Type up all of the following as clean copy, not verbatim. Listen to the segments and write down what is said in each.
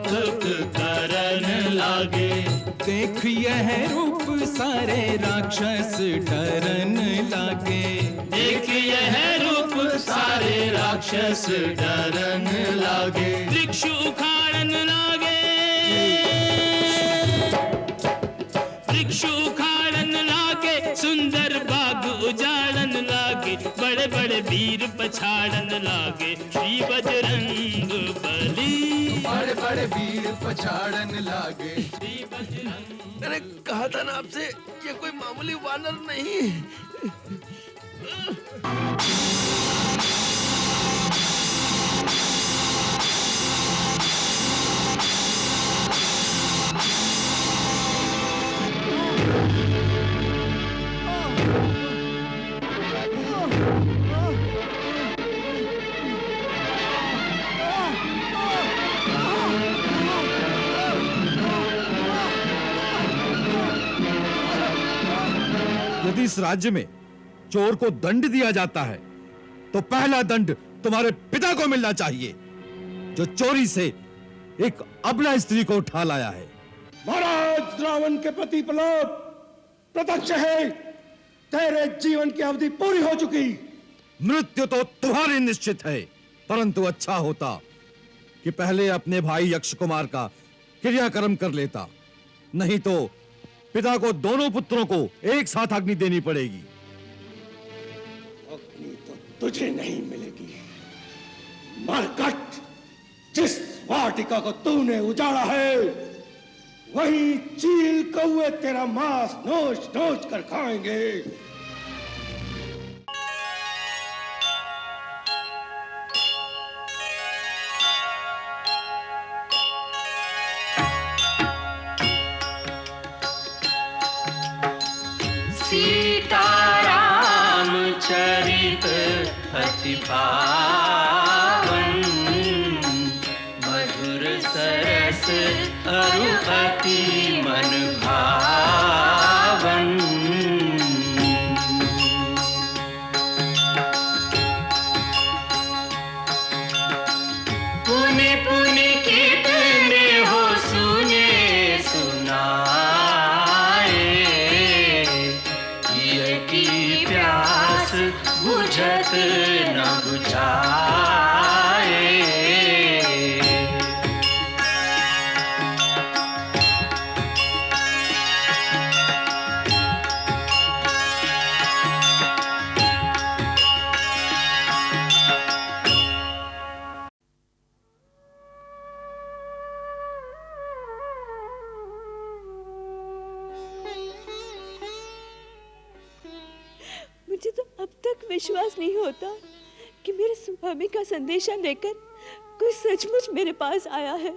कौतुक करन लागे। देख यह रूप सारे राक्षस डरन लागे। देख यह रूप सारे राक्षस डरन लागे। वृक्ष उखाड़न लागे, वृक्ष उखाड़न लागे, सुंदर बाग उजाड़न लागे, बड़े बड़े वीर पछाड़न लागे। श्री बजरंग बली, बड़े बड़े वीर पछाड़न लागे। श्री बजरंग। मैंने कहा था ना आपसे, ये कोई मामूली वानर नहीं। यदि इस राज्य में चोर को दंड दिया जाता है तो पहला दंड तुम्हारे पिता को मिलना चाहिए, जो चोरी से एक अबला स्त्री को उठा लाया है। महाराज, रावण के प्रति प्रलोभ प्रत्यक्ष है। तेरे जीवन की अवधि पूरी हो चुकी। मृत्यु तो तुम्हारी निश्चित है, परंतु अच्छा होता कि पहले अपने भाई यक्ष कुमार का क्रियाक्रम कर लेता, नहीं तो पिता को दोनों पुत्रों को एक साथ अग्नि देनी पड़ेगी। अग्नि तो तुझे नहीं मिलेगी। मरकट, जिस वाटिका को तूने उजाड़ा है, वहीं चील कौवे तेरा मांस नोच नोच कर खाएंगे। सीताराम चरित अति पावन, मधुर सरस अरु अति मन भावन। पुनि पुनि कितने हो सुने सुनाए, की प्यास बुझत न बुझाए। मुझे तो अब तक विश्वास नहीं होता कि मेरे स्वामी का संदेशा लेकर कोई सचमुच मेरे पास आया है।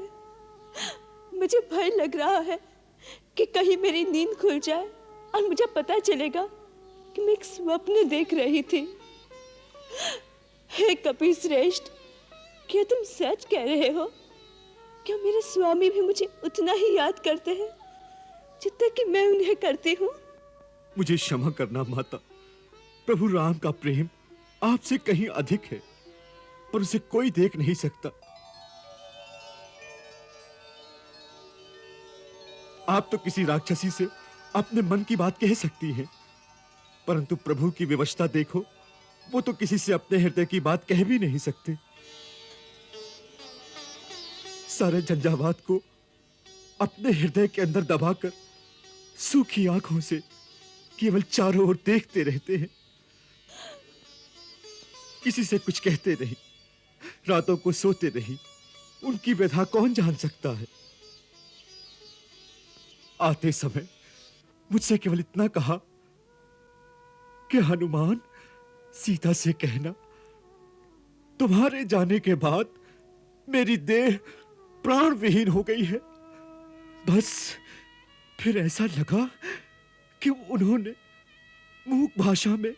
मुझे भय लग रहा है कि कहीं मेरी नींद खुल जाए और मुझे पता चलेगा कि मैं एक स्वप्न देख रही थी। हे कपिश्रेष्ठ, क्या तुम सच कह रहे हो? क्या मेरे स्वामी भी मुझे उतना ही याद करते हैं जितना कि मैं उन्हें करती हूँ? मुझे क्षमा करना माता, प्रभु राम का प्रेम आपसे कहीं अधिक है, पर उसे कोई देख नहीं सकता। आप तो किसी राक्षसी से अपने मन की बात कह सकती हैं, परंतु प्रभु की विवशता देखो, वो तो किसी से अपने हृदय की बात कह भी नहीं सकते। सारे झंझावात को अपने हृदय के अंदर दबाकर सूखी आंखों से केवल चारों ओर देखते रहते हैं, किसी से कुछ कहते नहीं, रातों को सोते नहीं। उनकी व्यथा कौन जान सकता है? आते समय मुझसे केवल इतना कहा कि हनुमान, सीता से कहना तुम्हारे जाने के बाद मेरी देह प्राण विहीन हो गई है। बस फिर ऐसा लगा कि उन्होंने मूक भाषा में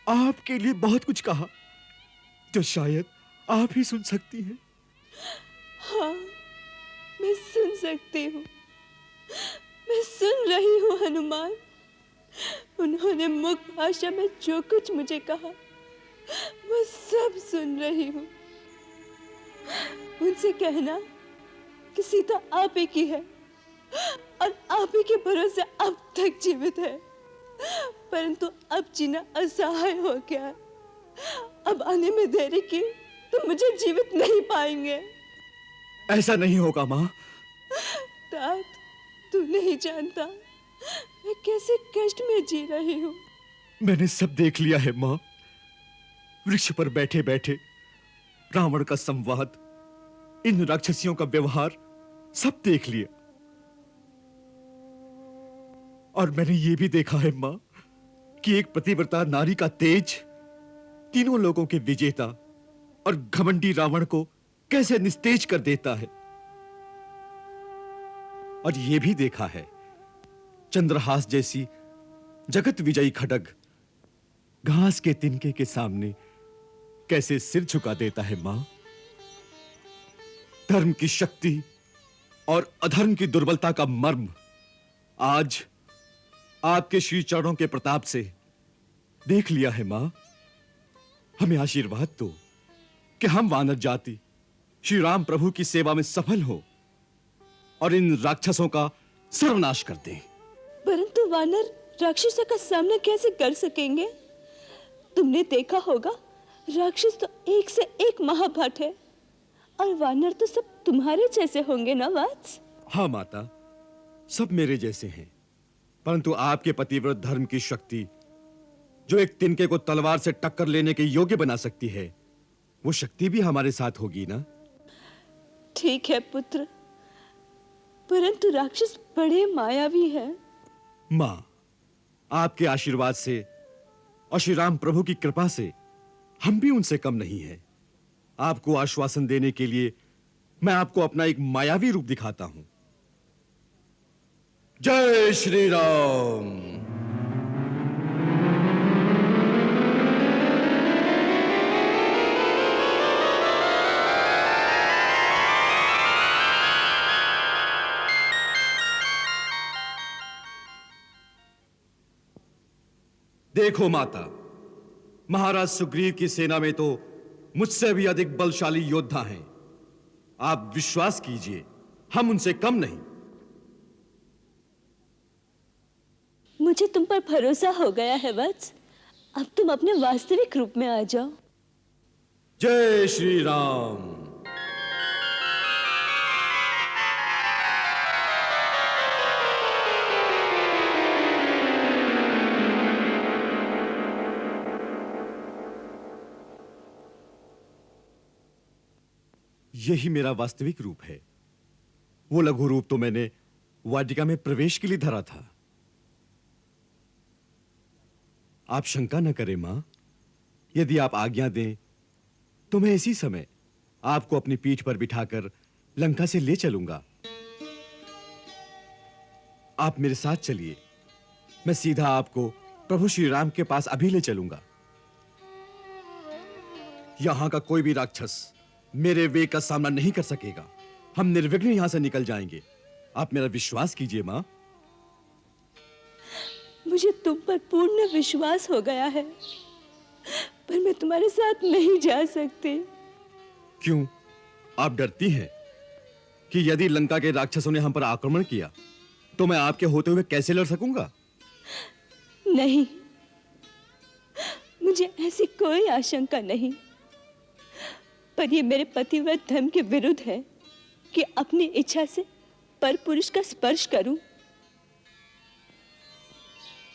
आपके लिए बहुत कुछ कहा, जो शायद आप ही सुन सकती हैं। हाँ, मैं सुन सकती हूँ, मैं सुन रही हूँ हनुमान। उन्होंने मुख भाषा में जो कुछ मुझे कहा, मैं सब सुन रही हूँ। उनसे कहना कि सीता आप ही की है और आप ही के भरोसे अब तक जीवित है, परंतु अब जीना असहाय हो गया है। अब आने में देरी की तो मुझे जीवित नहीं पाएंगे। ऐसा नहीं होगा माँ। तात, तू नहीं जानता मैं कैसे कष्ट में जी रही हूँ। मैंने सब देख लिया है माँ। वृक्ष पर बैठे बैठे रावण का संवाद, इन राक्षसियों का व्यवहार सब देख लिया। और मैंने ये भी देखा है माँ कि एक पतिव्रता नारी का तेज तीनों लोगों के विजेता और घमंडी रावण को कैसे निस्तेज कर देता है। और यह भी देखा है चंद्रहास जैसी जगत विजयी खड्ग घास के तिनके के सामने कैसे सिर झुका देता है मां। धर्म की शक्ति और अधर्म की दुर्बलता का मर्म आज आपके श्री चरणों के प्रताप से देख लिया है मां। हमें आशीर्वाद दो कि हम वानर जाति श्री राम प्रभु की सेवा में सफल हो और इन राक्षसों का सर्वनाश कर दें। परंतु वानर राक्षसों का सामना कैसे कर सकेंगे? तुमने देखा होगा राक्षस तो एक से एक महाभट है और वानर तो सब तुम्हारे जैसे होंगे ना वत्स? हाँ माता, सब मेरे जैसे हैं, परंतु आपके पतिव्रत धर्म की शक्ति जो एक तिनके को तलवार से टक्कर लेने के योग्य बना सकती है, वो शक्ति भी हमारे साथ होगी ना? ठीक है पुत्र, परंतु राक्षस बड़े मायावी हैं। मां, आपके आशीर्वाद से और श्री राम प्रभु की कृपा से हम भी उनसे कम नहीं हैं। आपको आश्वासन देने के लिए मैं आपको अपना एक मायावी रूप दिखाता हूं। जय श्री राम। देखो माता, महाराज सुग्रीव की सेना में तो मुझसे भी अधिक बलशाली योद्धा हैं। आप विश्वास कीजिए, हम उनसे कम नहीं। मुझे तुम पर भरोसा हो गया है वत्स, अब तुम अपने वास्तविक रूप में आ जाओ। जय श्री राम। यही मेरा वास्तविक रूप है। वो लघु रूप तो मैंने वाटिका में प्रवेश के लिए धरा था। आप शंका न करें मां, यदि आप आज्ञा दें तो मैं इसी समय आपको अपनी पीठ पर बिठाकर लंका से ले चलूंगा। आप मेरे साथ चलिए, मैं सीधा आपको प्रभु श्री राम के पास अभी ले चलूंगा। यहां का कोई भी राक्षस मेरे वेग का सामना नहीं कर सकेगा। हम निर्विघ्न यहां से निकल जाएंगे। आप मेरा विश्वास कीजिए मां। मुझे तुम पर पूर्ण विश्वास हो गया है, पर मैं तुम्हारे साथ नहीं जा सकती। क्यों? आप डरती हैं कि यदि लंका के राक्षसों ने हम पर आक्रमण किया तो मैं आपके होते हुए कैसे लड़ सकूंगा? नहीं, मुझे ऐसी कोई आशंका नहीं, पर ये मेरे पतिव्रत धर्म के विरुद्ध है कि अपनी इच्छा से परपुरुष का स्पर्श करूं।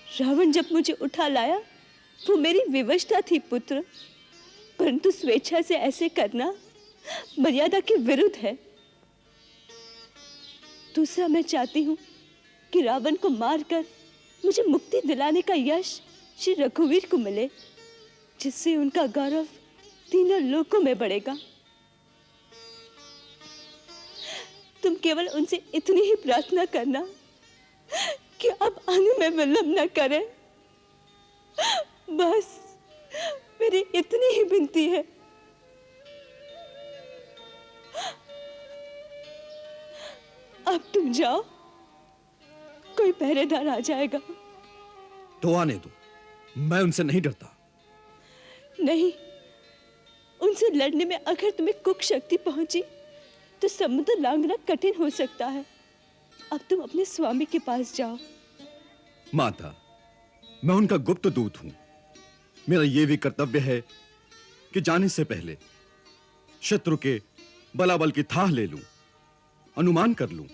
रावण जब मुझे उठा लाया वो मेरी विवशता थी पुत्र, परंतु स्वेच्छा से ऐसे करना मर्यादा के विरुद्ध है। दूसरा, मैं चाहती हूं कि रावण को मारकर मुझे मुक्ति दिलाने का यश श्री रघुवीर को मिले, जिससे उनका गौरव तीनों लोकों में बढ़ेगा। तुम केवल उनसे इतनी ही प्रार्थना करना कि अब आने में विलंब न करें। बस मेरी इतनी ही विनती है। अब तुम जाओ, कोई पहरेदार आ जाएगा। तो आने दो, मैं उनसे नहीं डरता। नहीं, उनसे लड़ने में अगर तुम्हें कुक शक्ति पहुंची तो समुद्र लांघना कठिन हो सकता है। अब तुम अपने स्वामी के पास जाओ। माता, मैं उनका गुप्त दूत हूं। मेरा यह भी कर्तव्य है कि जाने से पहले शत्रु के बलाबल की थाह ले लूं, अनुमान कर लूं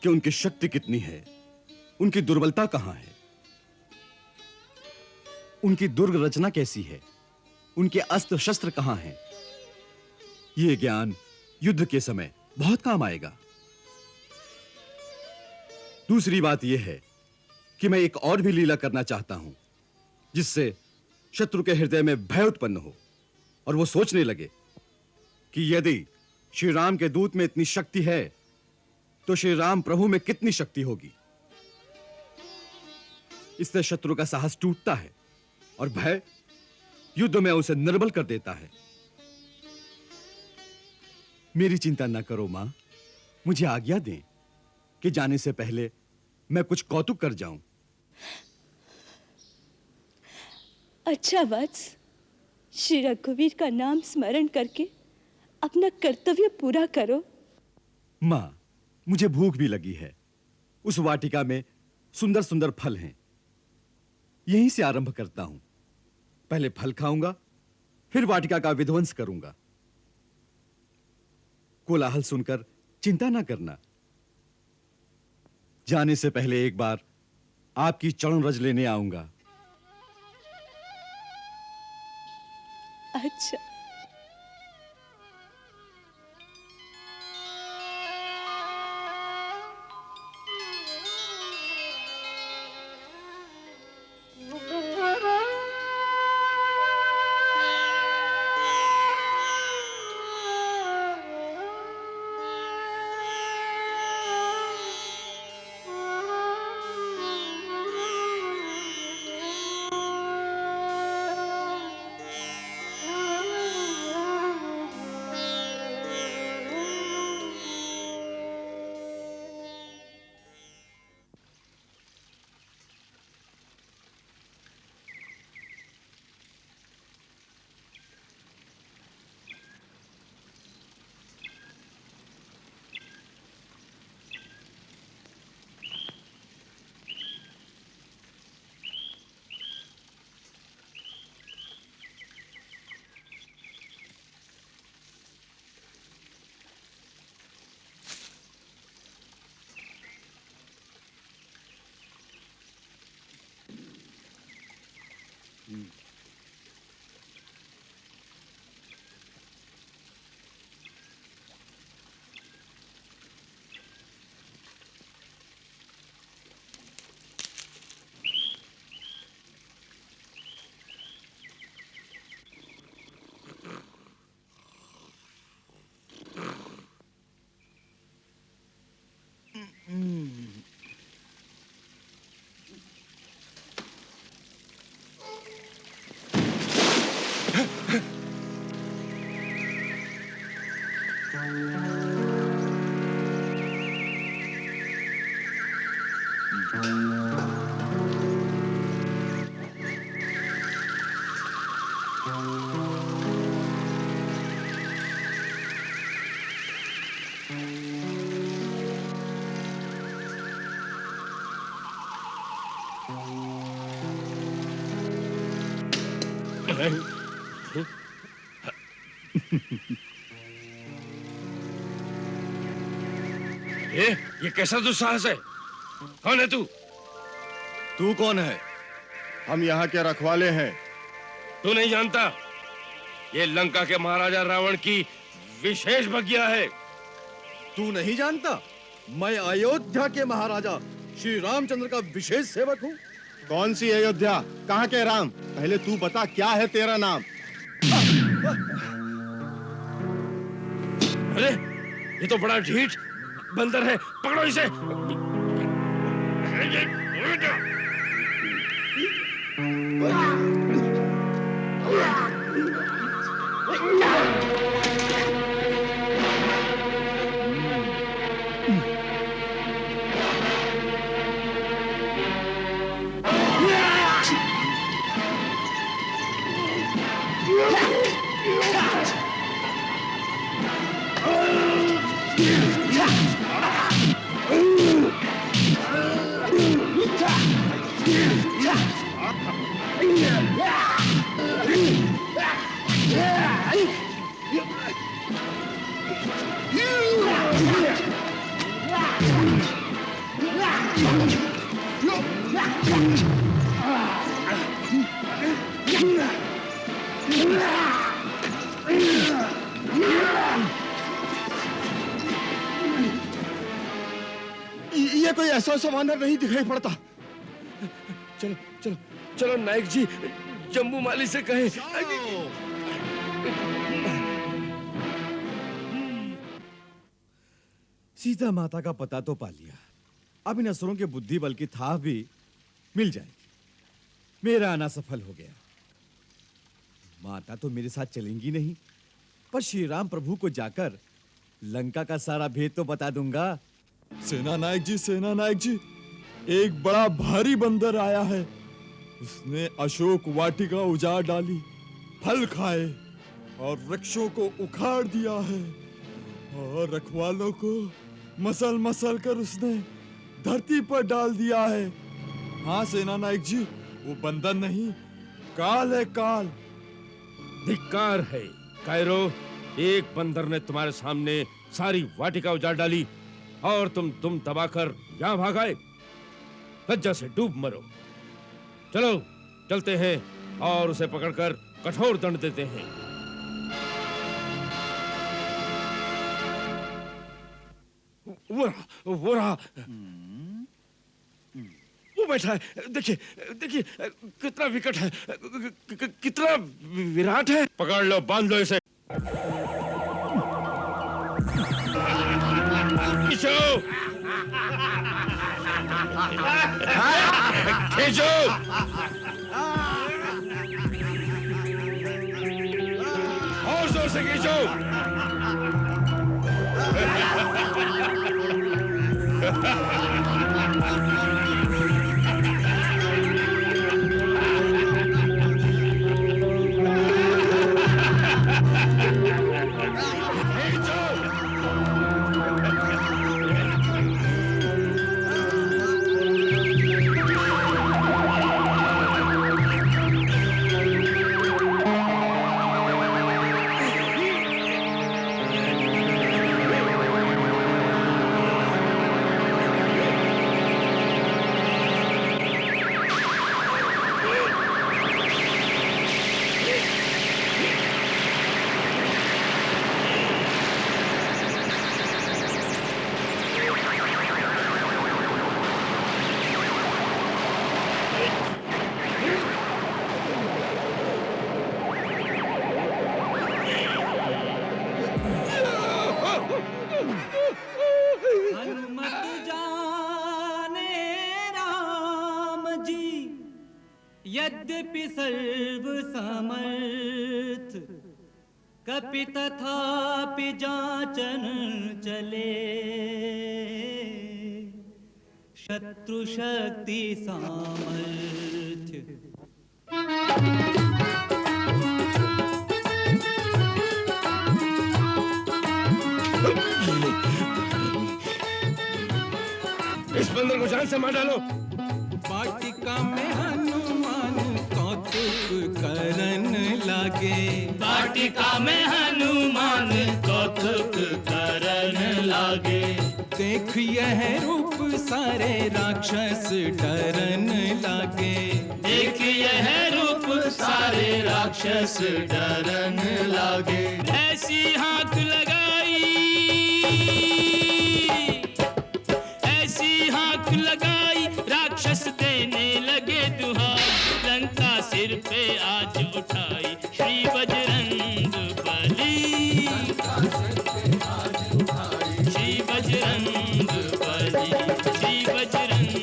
कि उनकी शक्ति कितनी है, उनकी दुर्बलता कहां है, उनकी दुर्ग रचना कैसी है, उनके अस्त्र शस्त्र कहां हैं। यह ज्ञान युद्ध के समय बहुत काम आएगा। दूसरी बात यह है कि मैं एक और भी लीला करना चाहता हूं, जिससे शत्रु के हृदय में भय उत्पन्न हो और वो सोचने लगे कि यदि श्री राम के दूत में इतनी शक्ति है तो श्री राम प्रभु में कितनी शक्ति होगी। इससे शत्रु का साहस टूटता है और भय युद्ध में उसे निर्बल कर देता है। मेरी चिंता न करो मां, मुझे आज्ञा दें कि जाने से पहले मैं कुछ कौतुक कर जाऊं। अच्छा वत्स, श्री रघुवीर का नाम स्मरण करके अपना कर्तव्य पूरा करो। मां, मुझे भूख भी लगी है। उस वाटिका में सुंदर सुंदर फल हैं। यहीं से आरंभ करता हूं। पहले फल खाऊंगा, फिर वाटिका का विध्वंस करूंगा। कोलाहल सुनकर चिंता ना करना। जाने से पहले एक बार आपकी चरण रज लेने आऊंगा। अच्छा। ये कैसा दुस्साहस है? कौन है तू? तू कौन है? हम यहाँ के रखवाले हैं। तू नहीं जानता? ये लंका के महाराजा रावण की विशेष बगिया है। तू नहीं जानता? मैं अयोध्या के महाराजा श्री रामचंद्र का विशेष सेवक हूँ। कौन सी अयोध्या? कहाँ के राम? पहले तू बता, क्या है तेरा नाम? अरे ये तो बड़ा ढीठ बंदर है, पकड़ो इसे। ये कोई ऐसा वानर नहीं दिखाई पड़ता। चलो चलो चलो नायक जी, जम्बू माली से कहें। सीता माता का पता तो पा लिया, अब इन असुरों के बुद्धि बल की थाह भी मिल जाएगी। मेरा आना सफल हो गया। माता तो मेरे साथ चलेंगी नहीं, पर श्री राम प्रभु को जाकर लंका का सारा भेद तो बता दूंगा। सेना नायक जी, एक बड़ा भारी बंदर आया है। उसने अशोक वाटिका उजाड़ डाली, फल खाए और वृक्षों को उखाड़ दिया है, और रखवालों को मसल मसल कर उसने धरती पर डाल दिया है। हाँ सेना नायक जी, वो बंदर नहीं, काल है, काल। धिक्कार है कायरो, एक बंदर ने तुम्हारे सामने सारी वाटिका उजाड़ डाली और तुम दबाकर यहां भाग आए। लज्जा से डूब मरो। चलो चलते हैं और उसे पकड़कर कठोर दंड देते हैं। वो रहा वो बैठा है। देखिए देखिए कितना विकट है, कितना विराट है। पकड़ लो, बांध लो इसे। खींचो खींचो। और जोर से खींचो। यद्यपि सर्व समर्थ कपि तथापि जाचन चले, शत्रु शक्ति सामर्थ्य। इस बंदर को जान से मार डालो। वाटिका में हनुमान कौतुक करन लागे, वाटिका में हनुमान कौतुक करन लागे। देख यह रूप सारे राक्षस डरन लागे, देख यह रूप सारे राक्षस डरन लागे। ऐसी हाथ लगाई, ऐसी हाथ लगाई, राक्षस देने लगे दुहाई। लंका सिर पे आज उठाई, श्री बजरंग बली, श्री बजरंग बली, श्री बजरंग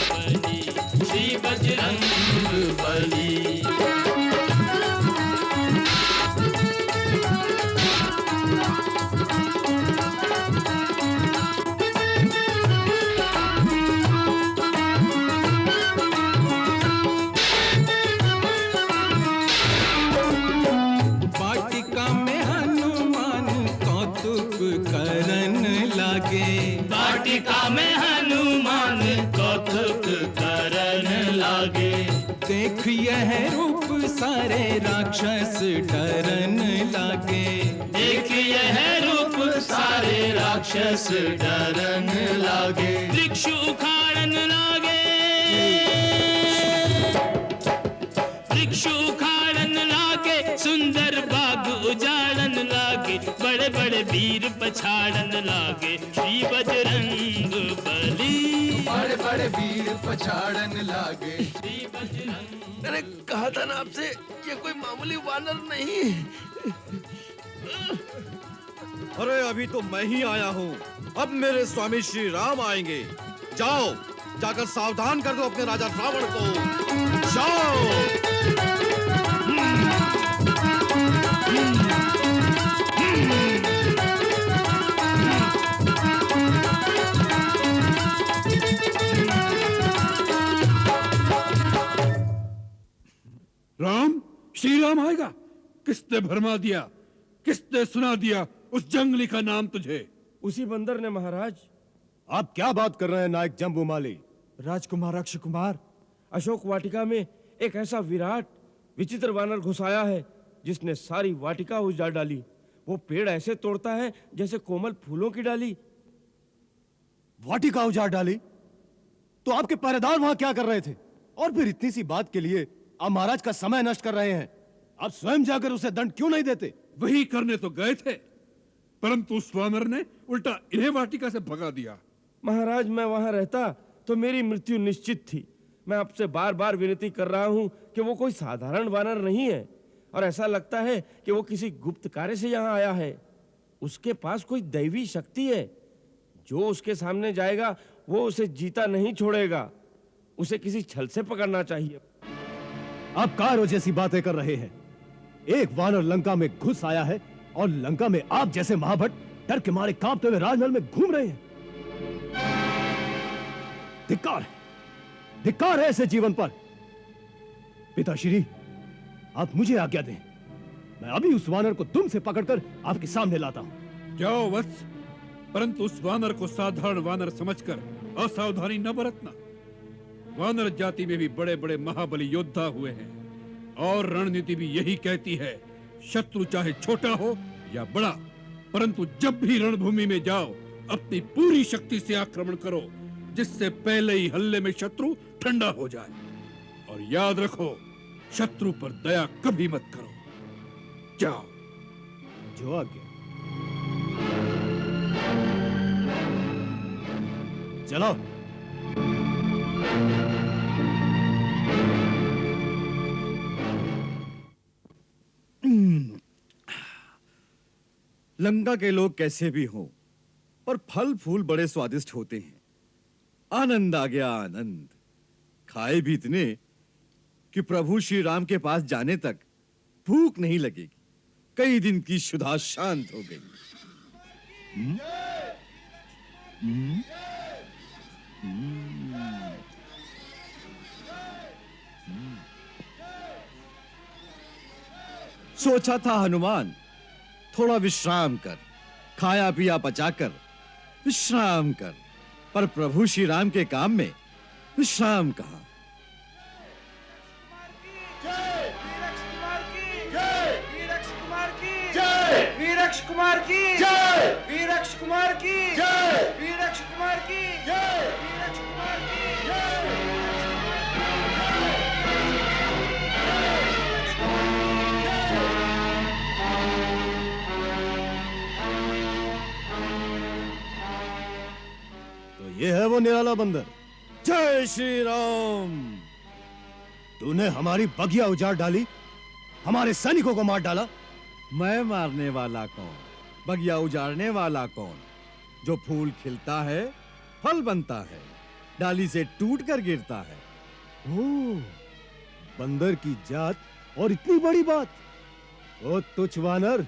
बली, श्री बजरंग बली। वाटिका में हनुमान कौतुक करन लागे, वाटिका में हनुमान कौतुक करन लागे। देख यह रूप सारे राक्षस डरन लागे। देख यह रूप सारे राक्षस डरन लागे। वृक्ष उखाड़न लागे, वृक्ष उखाड़न लागे, सुंदर बाग उजाड़न लागे, बड़े बड़े वीर पछाड़न लागे। श्री बजरंग बली, बड़े बड़े वीर पछाड़न लागे। श्री बजरंग। मैंने कहा था ना आपसे, ये कोई मामूली वानर नहीं। अरे अभी तो मैं ही आया हूँ, अब मेरे स्वामी श्री राम आएंगे। जाओ, जाकर सावधान कर दो अपने राजा रावण को। जाओ। राम, श्री राम आएगा? किसने भरमा दिया, किसने सुना दिया उस जंगली का नाम तुझे? उसी बंदर ने महाराज। आप क्या बात कर रहे हैं नायक जम्बूमाली? राजकुमार अक्षय कुमार, अशोक वाटिका में एक ऐसा विराट विचित्र वानर घुस आया है जिसने सारी वाटिका उजाड़ डाली। वो पेड़ ऐसे तोड़ता है जैसे कोमल फूलों की डाली। वाटिका उजाड़ डाली? तो आपके पहरेदार वहां क्या कर रहे थे? और फिर इतनी सी बात के लिए आप महाराज का समय नष्ट कर रहे हैं। आप स्वयं जाकर उसे दंड क्यों नहीं देते? वही करने तो गए थे, परंतु उस वानर ने उल्टा इन्हें वाटिका से भगा दिया। महाराज, मैं वहां रहता तो मेरी मृत्यु निश्चित थी। मैं आपसे बार बार विनती कर रहा हूं कि वो कोई साधारण वानर नहीं है, और ऐसा लगता है कि वो किसी गुप्त कार्य से यहाँ आया है। उसके पास कोई दैवी शक्ति है। जो उसके सामने जाएगा वो उसे जीता नहीं छोड़ेगा। उसे किसी छल से पकड़ना चाहिए। आप कारो जैसी बातें कर रहे हैं। एक वानर लंका में घुस आया है और लंका में आप जैसे महाभट डर के मारे कांपते हुए राजमहल में घूम रहे हैं। धिक्कार है, धिक्कार है ऐसे जीवन पर। पिताश्री, आप मुझे आज्ञा दें, मैं अभी उस वानर को दुम से पकड़कर आपके सामने लाता हूं। जाओ वत्स, परंतु उस वानर को साधारण वानर समझकर असावधानी न बरतना। वानर जाति में भी बड़े बड़े महाबली योद्धा हुए हैं, और रणनीति भी यही कहती है, शत्रु चाहे छोटा हो या बड़ा, परंतु जब भी रणभूमि में जाओ अपनी पूरी शक्ति से आक्रमण करो, जिससे पहले ही हल्ले में शत्रु ठंडा हो जाए। और याद रखो, शत्रु पर दया कभी मत करो। जाओ। जो आज्ञा। चलो। लंका के लोग कैसे भी हों, पर फल फूल बड़े स्वादिष्ट होते हैं। आनंद आ गया, आनंद। खाए भी इतने कि प्रभु श्री राम के पास जाने तक भूख नहीं लगेगी। कई दिन की क्षुधा शांत हो गई। सोचा था हनुमान, थोड़ा विश्राम कर, खाया पिया पचाकर विश्राम कर, पर प्रभु श्री राम के काम में विश्राम कहां। वीरक्ष कुमार की जय, वीरक्ष कुमार की जय, वीरक्ष कुमार की जय, वीरक्ष कुमार की जय। तो ये है वो निराला बंदर। जय श्री राम। तूने हमारी बगिया उजाड़ डाली, हमारे सैनिकों को मार डाला। मैं मारने वाला कौन, बगिया उजाड़ने वाला कौन? जो फूल खिलता है, फल बनता है, डाली से टूट कर गिरता है। ओह, बंदर की जात और इतनी बड़ी बात। ओ तुच्छ वानर,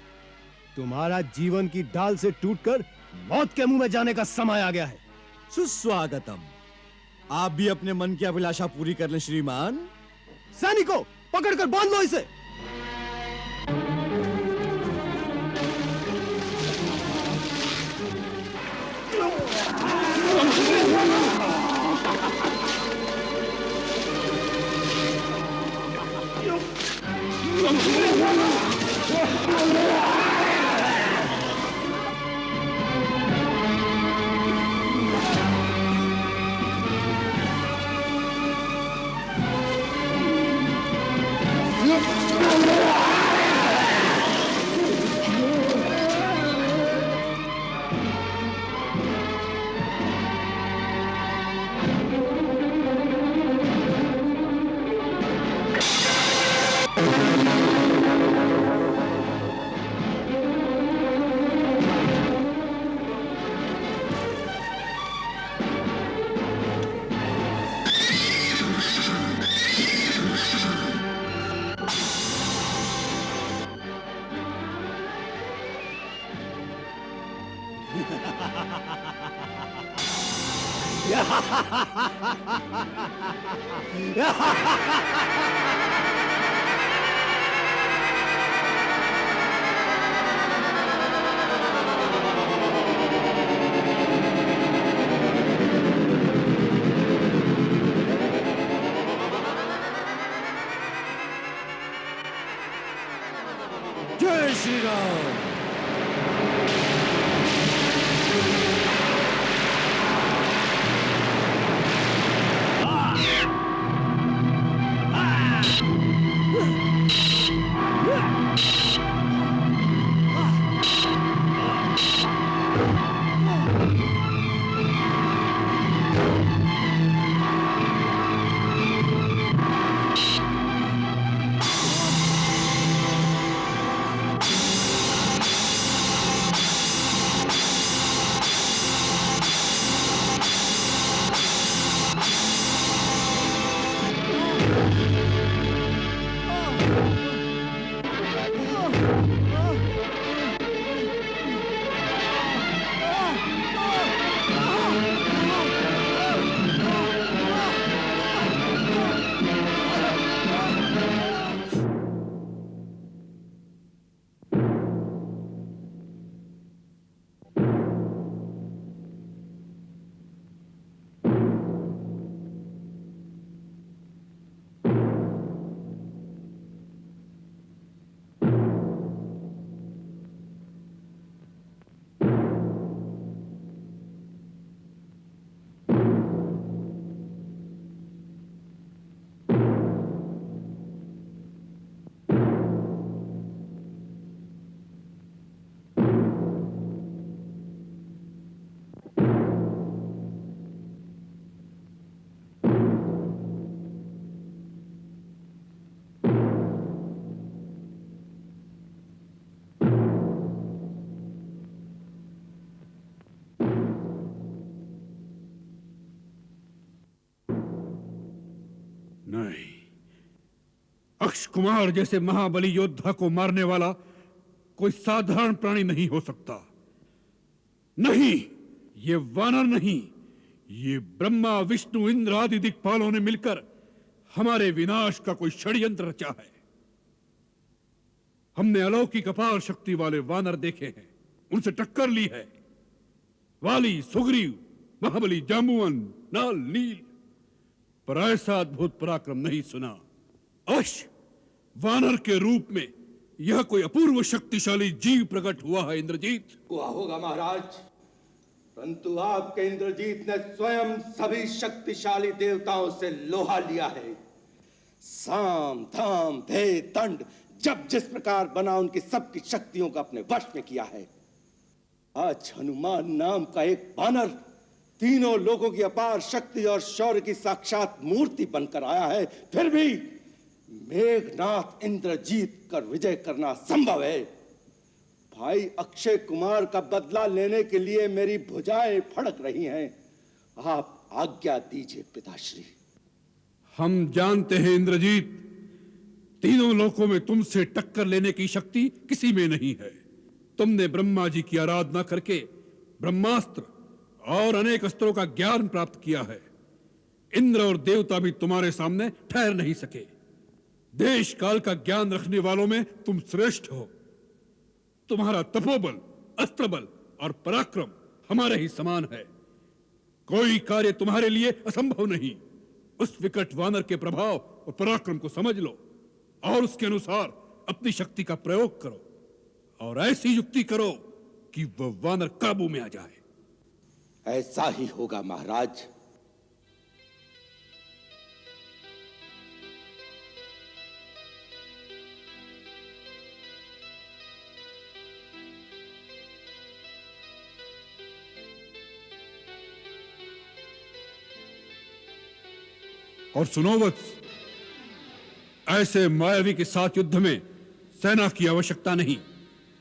तुम्हारा जीवन की डाल से टूटकर मौत के मुंह में जाने का समय आ गया है। सुस्वागतम। आप भी अपने मन की अभिलाषा पूरी कर लें श्रीमान। सैनिकों, पकड़कर बांध लो इसे। जय श्री राम। नहीं, अक्ष कुमार जैसे महाबली योद्धा को मारने वाला कोई साधारण प्राणी नहीं हो सकता। नहीं, ये वानर नहीं, ये ब्रह्मा विष्णु इंद्र आदि दिक्पालों ने मिलकर हमारे विनाश का कोई षड्यंत्र रचा है। हमने अलौकिक अपार शक्ति वाले वानर देखे हैं, उनसे टक्कर ली है। वाली, सुग्रीव, महाबली जाम्बुवन, नाल, नील, पर ऐसा अद्भुत पराक्रम नहीं सुना। अवश्य वानर के रूप में यह कोई अपूर्व शक्तिशाली जीव प्रकट हुआ है। इंद्रजीत हुआ होगा महाराज, परंतु आपके इंद्रजीत ने स्वयं सभी शक्तिशाली देवताओं से लोहा लिया है। साम धाम भेद दंड जब जिस प्रकार बना उनकी सबकी शक्तियों को अपने वश में किया है। आज हनुमान नाम का एक वानर तीनों लोगों की अपार शक्ति और शौर्य की साक्षात मूर्ति बनकर आया है, फिर भी मेघनाथ इंद्रजीत कर विजय करना संभव है। भाई अक्षय कुमार का बदला लेने के लिए मेरी भुजाएं फड़क रही हैं। आप आज्ञा दीजिए पिताश्री। हम जानते हैं इंद्रजीत, तीनों लोकों में तुमसे टक्कर लेने की शक्ति किसी में नहीं है। तुमने ब्रह्मा जी की आराधना करके ब्रह्मास्त्र और अनेक अस्त्रों का ज्ञान प्राप्त किया है। इंद्र और देवता भी तुम्हारे सामने ठहर नहीं सके। देश काल का ज्ञान रखने वालों में तुम श्रेष्ठ हो। तुम्हारा तपोबल, अस्त्रबल और पराक्रम हमारे ही समान है। कोई कार्य तुम्हारे लिए असंभव नहीं। उस विकट वानर के प्रभाव और पराक्रम को समझ लो और उसके अनुसार अपनी शक्ति का प्रयोग करो और ऐसी युक्ति करो कि वह वानर काबू में आ जाए। ऐसा ही होगा महाराज। और सुनो वत्स, ऐसे मायावी के साथ युद्ध में सेना की आवश्यकता नहीं।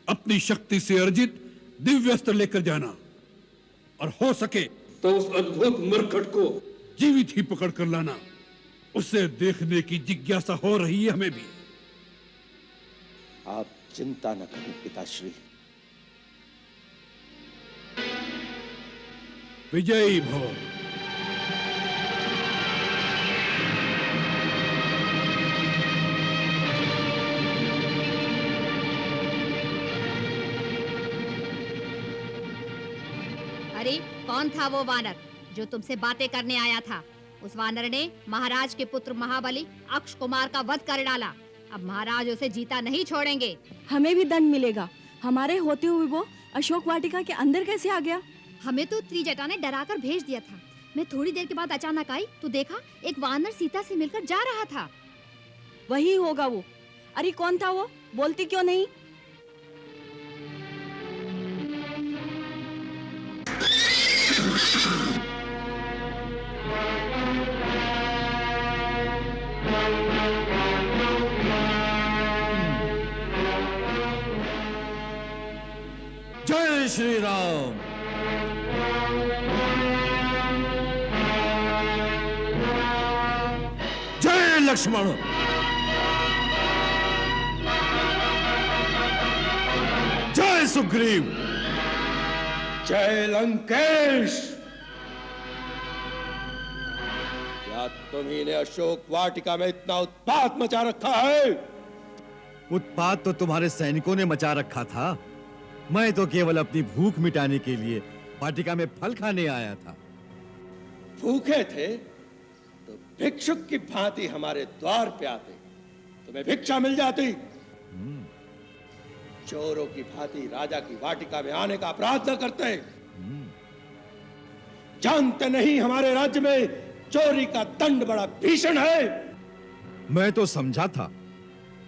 अपनी शक्ति से अर्जित दिव्य अस्त्र लेकर जाना और हो सके तो उस अद्भुत मरकट को जीवित ही पकड़ कर लाना। उसे देखने की जिज्ञासा हो रही है हमें भी। आप चिंता न करें पिताश्री। विजयी भव। कौन था वो वानर जो तुमसे बातें करने आया था? उस वानर ने महाराज के पुत्र महाबली अक्ष कुमार का वध कर डाला। अब महाराज उसे जीता नहीं छोड़ेंगे। हमें भी दंड मिलेगा। हमारे होते हुए वो अशोक वाटिका के अंदर कैसे आ गया? हमें तो त्रिजटा ने डराकर भेज दिया था। मैं थोड़ी देर के बाद अचानक आई तो देखा एक वानर सीता से मिलकर जा रहा था। वही होगा वो। अरे कौन था वो? बोलती क्यों नहीं? जय श्री राम। जय लक्ष्मण। जय सुग्रीव। जय लंकेश। क्या तुम्ही ने अशोक वाटिका में इतना उत्पात मचा रखा है? उत्पात तो तुम्हारे सैनिकों ने मचा रखा था। मैं तो केवल अपनी भूख मिटाने के लिए वाटिका में फल खाने आया था। भूखे थे तो भिक्षुक की भांति हमारे द्वार पे आते, तुम्हें भिक्षा मिल जाती। चोरों की भांति राजा की वाटिका में आने का अपराध न करते। जानते नहीं हमारे राज्य में चोरी का दंड बड़ा भीषण है। मैं तो समझा था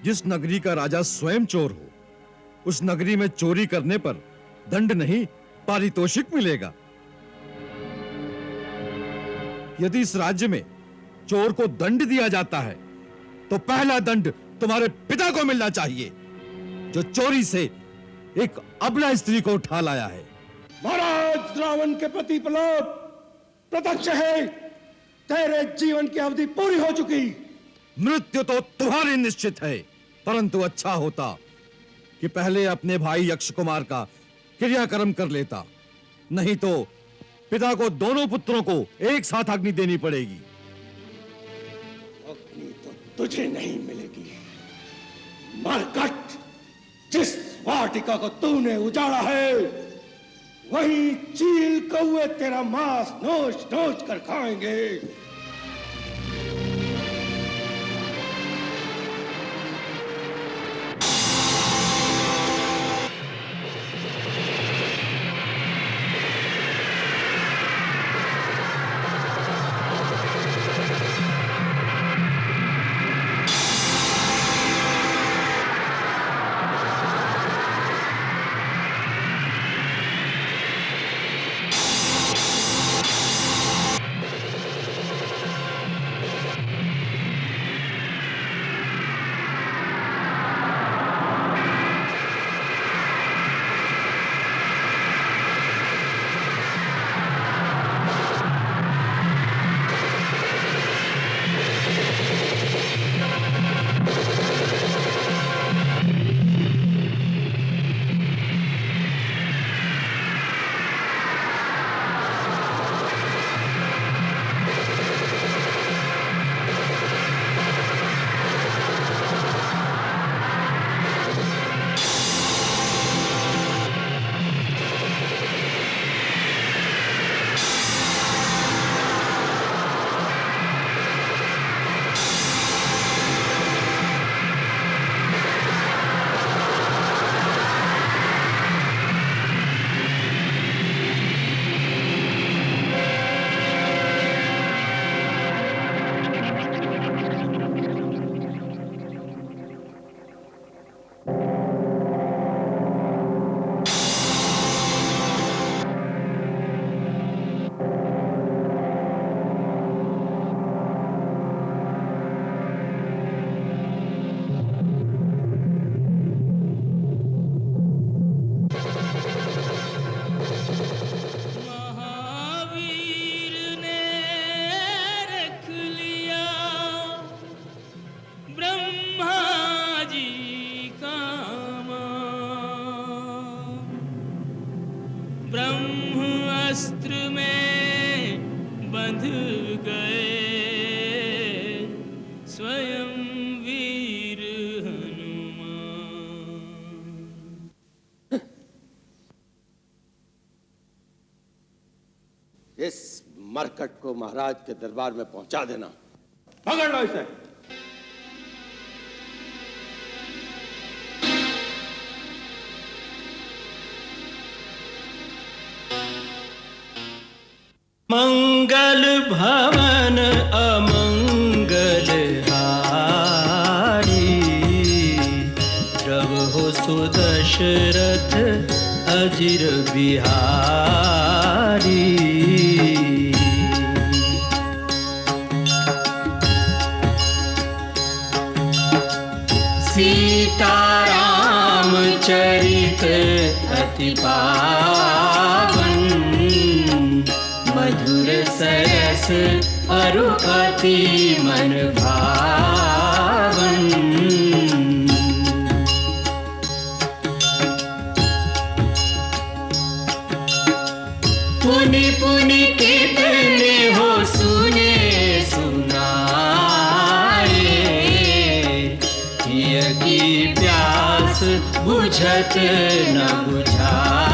जिस नगरी का राजा स्वयं चोर हो, उस नगरी में चोरी करने पर दंड नहीं पारितोषिक मिलेगा। यदि इस राज्य में चोर को दंड दिया जाता है तो पहला दंड तुम्हारे पिता को मिलना चाहिए, जो चोरी से एक अबला स्त्री को उठा लाया है। महाराज रावण के प्रति प्रलोभ प्रत्यक्ष है। तेरे जीवन की अवधि पूरी हो चुकी। मृत्यु तो तुम्हारी निश्चित है, परंतु अच्छा होता कि पहले अपने भाई यक्ष कुमार का क्रियाक्रम कर लेता, नहीं तो पिता को दोनों पुत्रों को एक साथ अग्नि देनी पड़ेगी। अग्नि तो तुझे नहीं मिलेगी। मरकट, जिस वाटिका को तूने उजाड़ा है वही चील कौवे तेरा मांस नोच नोच कर खाएंगे। मरकट को महाराज के दरबार में पहुंचा देना। पकड़ लो इसे। मंगल भवन अमंगल हारी, रहो सुदशरथ अजिर बिहारी। सीताराम चरित अति पावन, मधुर सरस अरु अति मन भावन। पुनि पुनि कितने हो सुने सुनाए, हिय की प्यास बुझत न बुझाए।